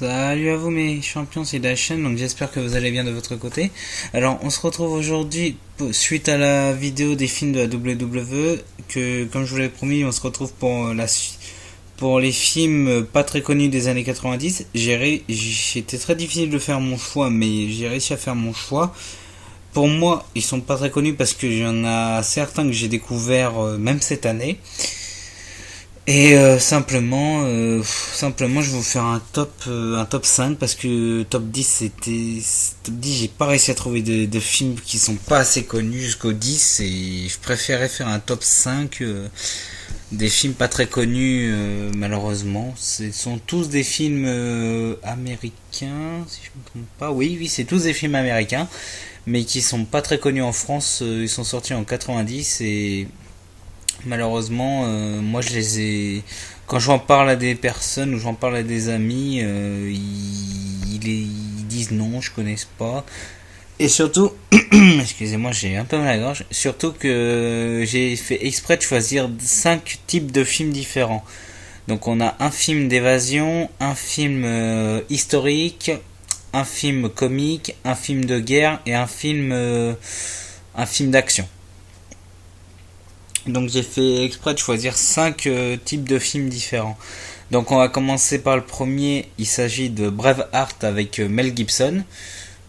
Salut à vous mes champions, c'est la chaîne, donc j'espère que vous allez bien de votre côté. Alors on se retrouve aujourd'hui suite à la vidéo des films de la WWE, que comme je vous l'avais promis, on se retrouve pour les films pas très connus des années 90. C'était très difficile de faire mon choix, mais j'ai réussi à faire mon choix. Pour moi, ils sont pas très connus parce que j'en ai certains que j'ai découvert même cette année. Et simplement, je vais vous faire un top 5 parce que top 10, j'ai pas réussi à trouver de films qui sont pas assez connus jusqu'au 10 et je préférais faire un top 5 des films pas très connus malheureusement. Ce sont tous des films américains, si je me trompe pas. Oui, c'est tous des films américains, mais qui sont pas très connus en France. Ils sont sortis en 90 et malheureusement, moi je les ai. Quand j'en parle à des personnes ou j'en parle à des amis, ils disent non, je connais pas. Et surtout, excusez-moi, j'ai un peu mal à la gorge. Surtout que j'ai fait exprès de choisir 5 types de films différents. Donc on a un film d'évasion, un film historique, un film comique, un film de guerre et un film d'action. Donc j'ai fait exprès de choisir 5 types de films différents. Donc on va commencer par le premier, il s'agit de Braveheart avec Mel Gibson.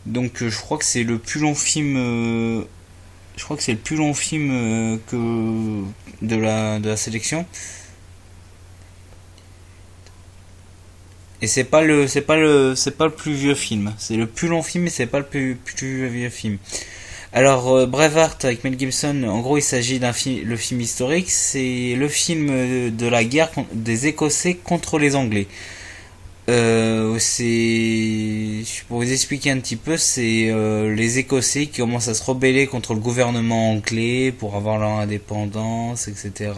Donc je crois que c'est le plus long film que de la sélection. Et c'est pas le plus vieux film. C'est le plus long film mais c'est pas le plus vieux film. Alors, Braveheart avec Mel Gibson, en gros, il s'agit le film historique, c'est le film de la guerre des Écossais contre les Anglais. Pour vous expliquer un petit peu, c'est les Écossais qui commencent à se rebeller contre le gouvernement anglais pour avoir leur indépendance, etc.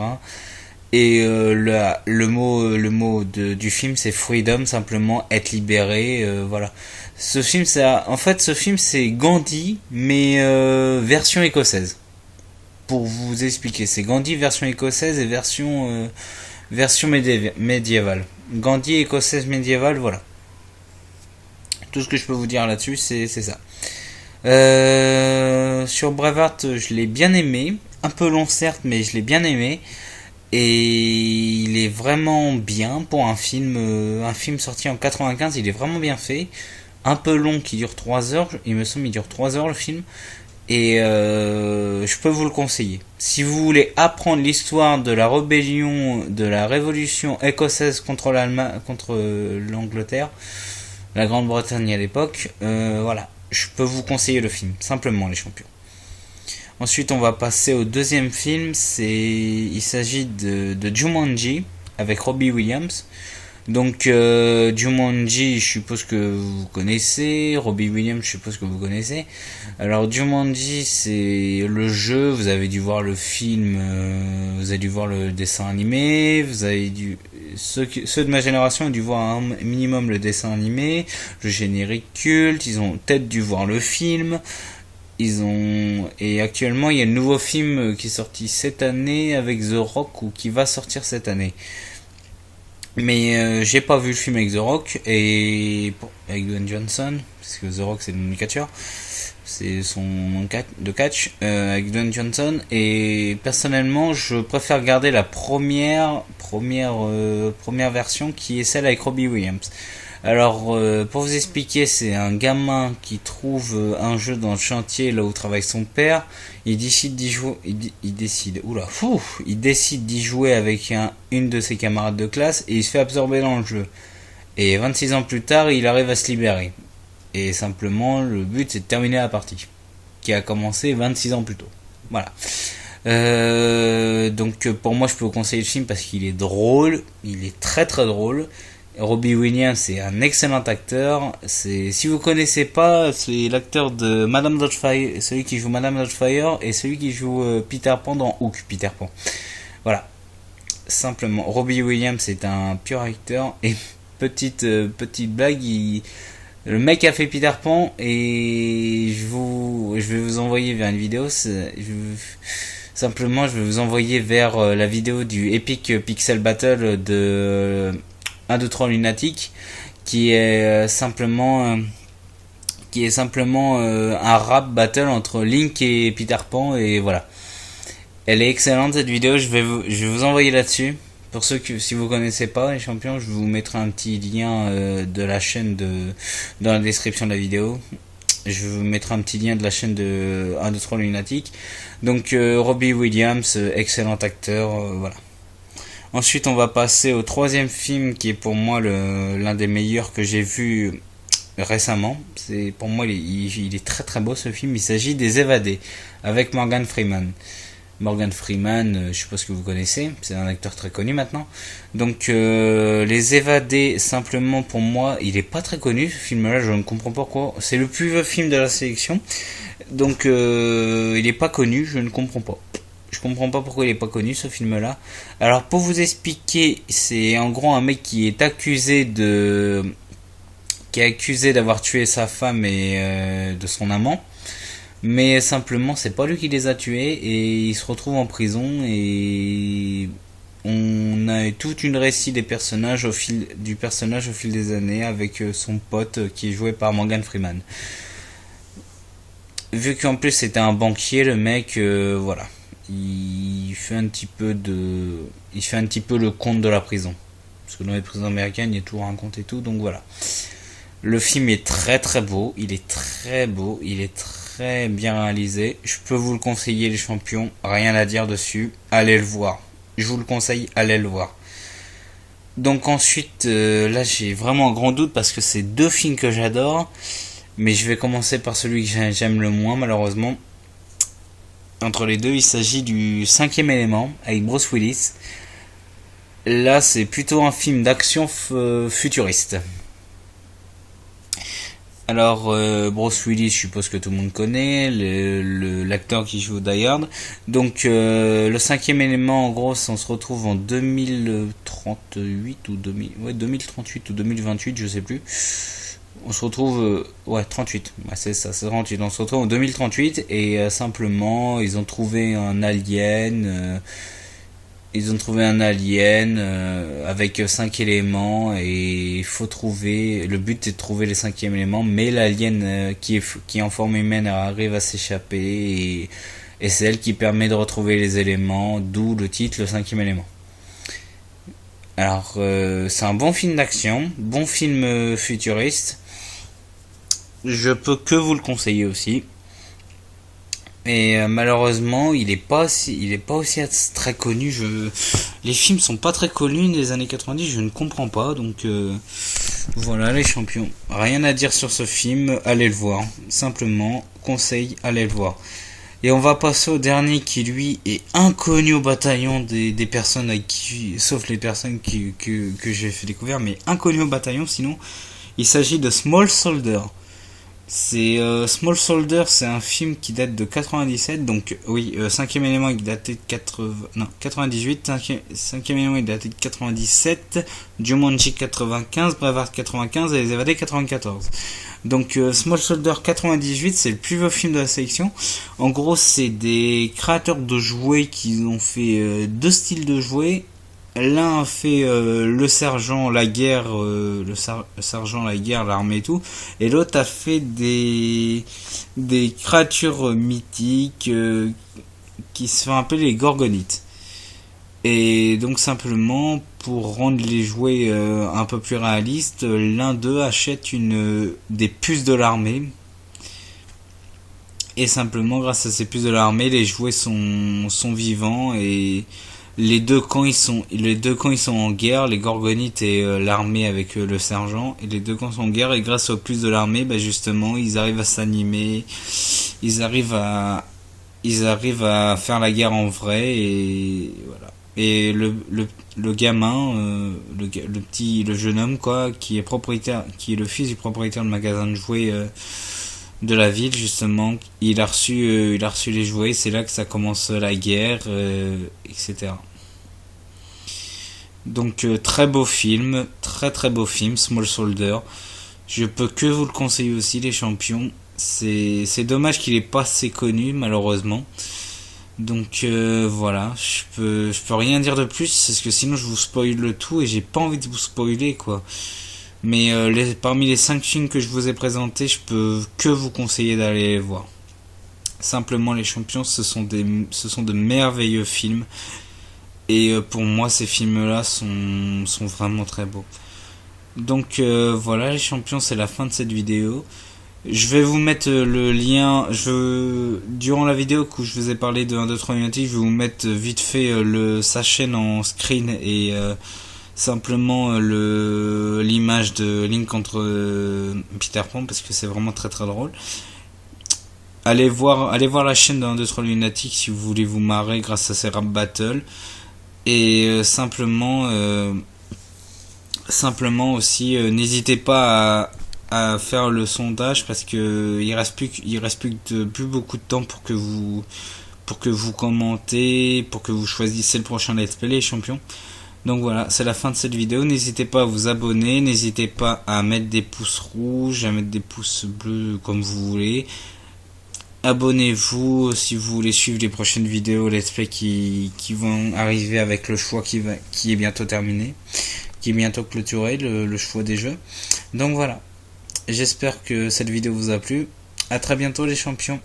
Et le mot du film, c'est freedom, simplement être libéré, voilà. Ce film, c'est Gandhi, mais version écossaise. Pour vous expliquer, c'est Gandhi version écossaise et version médiévale. Gandhi écossaise médiévale, voilà. Tout ce que je peux vous dire là-dessus, c'est ça. Sur Braveheart, je l'ai bien aimé. Un peu long certes, mais je l'ai bien aimé. Et il est vraiment bien pour un film sorti en 95, il est vraiment bien fait. Un peu long qui dure 3 heures, il me semble qu'il dure 3 heures le film. Et je peux vous le conseiller. Si vous voulez apprendre l'histoire de la rébellion, de la révolution écossaise contre l'Angleterre, la Grande-Bretagne à l'époque, voilà, je peux vous conseiller le film, simplement les champions. Ensuite, on va passer au deuxième film. Il s'agit de Jumanji avec Robbie Williams. Donc, Jumanji, je suppose que vous connaissez. Robbie Williams, je suppose que vous connaissez. Alors, Jumanji, c'est le jeu. Vous avez dû voir le film. Vous avez dû voir le dessin animé. Ceux de ma génération ont dû voir un minimum le dessin animé, le générique culte. Ils ont peut-être dû voir le film. Et actuellement il y a le nouveau film qui est sorti cette année avec The Rock ou qui va sortir cette année. Mais j'ai pas vu le film avec The Rock et avec Dwayne Johnson parce que The Rock c'est le nom du catcheur, c'est son nom de catch avec Dwayne Johnson et personnellement je préfère garder la première version qui est celle avec Robbie Williams. Alors, pour vous expliquer, c'est un gamin qui trouve un jeu dans le chantier là où travaille son père. Il décide d'y jouer. Il décide d'y jouer avec une de ses camarades de classe et il se fait absorber dans le jeu. Et 26 ans plus tard, il arrive à se libérer. Et simplement, le but c'est de terminer la partie qui a commencé 26 ans plus tôt. Voilà. Donc, pour moi, je peux vous conseiller le film parce qu'il est drôle. Il est très très drôle. Robbie Williams c'est un excellent acteur. Si vous connaissez pas, c'est l'acteur de Madame Doubtfire, celui qui joue Madame Doubtfire et celui qui joue Peter Pan dans Hook, Peter Pan. Voilà. Simplement, Robbie Williams c'est un pur acteur et petite blague, le mec a fait Peter Pan et je vais vous envoyer vers une vidéo. Simplement, je vais vous envoyer vers la vidéo du Epic Pixel Battle de 1, 2, 3 Lunatic qui est simplement un rap battle entre Link et Peter Pan, et voilà. Elle est excellente cette vidéo, je vais vous envoyer là-dessus. Pour ceux que, si vous connaissez pas les champions, je vous mettrai un petit lien de la chaîne dans la description de la vidéo. Je vous mettrai un petit lien de la chaîne de 1, 2, 3 Lunatic. Donc Robbie Williams, excellent acteur, voilà. Ensuite on va passer au troisième film qui est pour moi l'un des meilleurs que j'ai vu récemment. C'est, pour moi il est très très beau ce film. Il s'agit des Évadés avec Morgan Freeman. Morgan Freeman, je suppose que vous connaissez, c'est un acteur très connu maintenant. Donc Les Évadés, simplement pour moi, il est pas très connu ce film-là, je ne comprends pas pourquoi. C'est le plus vieux film de la sélection, donc il est pas connu, je ne comprends pas. Je comprends pas pourquoi il est pas connu ce film-là. Alors pour vous expliquer, c'est en gros un mec qui est accusé d'avoir tué sa femme et de son amant. Mais simplement, c'est pas lui qui les a tués et il se retrouve en prison et on a toute une récit des personnages au fil des années avec son pote qui est joué par Morgan Freeman. Vu qu'en plus c'était un banquier, le mec, voilà, il fait un petit peu le compte de la prison. Parce que dans les prisons américaines, il y a tout un compte et tout, donc voilà. Le film est très très beau, il est très beau, il est très bien réalisé. Je peux vous le conseiller les champions, rien à dire dessus, allez le voir. Je vous le conseille, allez le voir. Donc ensuite, là j'ai vraiment un grand doute parce que c'est deux films que j'adore, mais je vais commencer par celui que j'aime le moins malheureusement. Entre les deux, il s'agit du Cinquième élément avec Bruce Willis. Là c'est plutôt un film d'action futuriste. Alors Bruce Willis, je suppose que tout le monde connaît, l'acteur qui joue Die Hard. Donc le cinquième élément, en gros, on se retrouve en 2038 ou 2038 ou 2028, je sais plus. On se retrouve 38, c'est ça, c'est 38. On se retrouve en 2038 et simplement ils ont trouvé un alien. Avec 5 éléments et il faut trouver. Le but est de trouver les 5e éléments, mais l'alien qui est en forme humaine arrive à s'échapper et c'est elle qui permet de retrouver les éléments, d'où le titre, le 5e élément. Alors c'est un bon film d'action, bon film futuriste. Je peux que vous le conseiller aussi. Et malheureusement, il est pas aussi très connu. Les films sont pas très connus des années 90, je ne comprends pas. Donc voilà les champions. Rien à dire sur ce film, allez le voir. Simplement, conseil, allez le voir. Et on va passer au dernier qui lui est inconnu au bataillon des personnes avec qui, sauf les personnes que j'ai fait découvrir, mais inconnu au bataillon sinon. Il s'agit de Small Soldier. C'est Small Soldier, c'est un film qui date de 97, donc oui, 5e élément il datait de 98, 5e élément il datait de 97, Jumanji 95, Braveheart 95 et Les Évadés 94. Donc Small Soldier 98, c'est le plus vieux film de la sélection. En gros, c'est des créateurs de jouets qui ont fait deux styles de jouets. L'un a fait le sergent, la guerre, l'armée et tout, et l'autre a fait des créatures mythiques qui se font appeler les Gorgonites. Et donc simplement pour rendre les jouets un peu plus réalistes, l'un d'eux achète des puces de l'armée. Et simplement grâce à ces puces de l'armée, les jouets sont vivants et les deux camps ils sont en guerre, les Gorgonites et l'armée avec le sergent, et les deux camps sont en guerre et grâce aux puces de l'armée, justement ils arrivent à s'animer, ils arrivent à faire la guerre en vrai et voilà. Et le gamin, le jeune homme quoi, qui est le fils du propriétaire de magasin de jouets de la ville justement, il a reçu les jouets, c'est là que ça commence la guerre, etc. Donc très beau film, très très beau film, Small Soldier. Je peux que vous le conseiller aussi les champions. C'est dommage qu'il est pas assez connu malheureusement. Donc voilà, je peux rien dire de plus parce que sinon je vous spoil le tout et j'ai pas envie de vous spoiler quoi. Mais parmi les 5 films que je vous ai présentés, je peux que vous conseiller d'aller les voir. Simplement, Les Champions, ce sont de merveilleux films. Et pour moi, ces films-là sont vraiment très beaux. Donc voilà, Les Champions, c'est la fin de cette vidéo. Je vais vous mettre le lien. Durant la vidéo où je vous ai parlé de 1, 2, 3 Lunatic, je vais vous mettre vite fait sa chaîne en screen et simplement l'image de Link contre Peter Pan, parce que c'est vraiment très très drôle. Allez voir la chaîne de 1, 2, 3 Lunatic si vous voulez vous marrer grâce à ces rap battles. Et simplement aussi, n'hésitez pas à faire le sondage, parce que il reste plus beaucoup de temps pour que vous commentez, pour que vous choisissez le prochain let's play, les champions. Donc voilà, c'est la fin de cette vidéo. N'hésitez pas à vous abonner, n'hésitez pas à mettre des pouces rouges, à mettre des pouces bleus comme vous voulez. Abonnez-vous si vous voulez suivre les prochaines vidéos let's play qui vont arriver, avec le choix qui est bientôt terminé, qui est bientôt clôturé, le choix des jeux. Donc voilà, j'espère que cette vidéo vous a plu. À très bientôt les champions.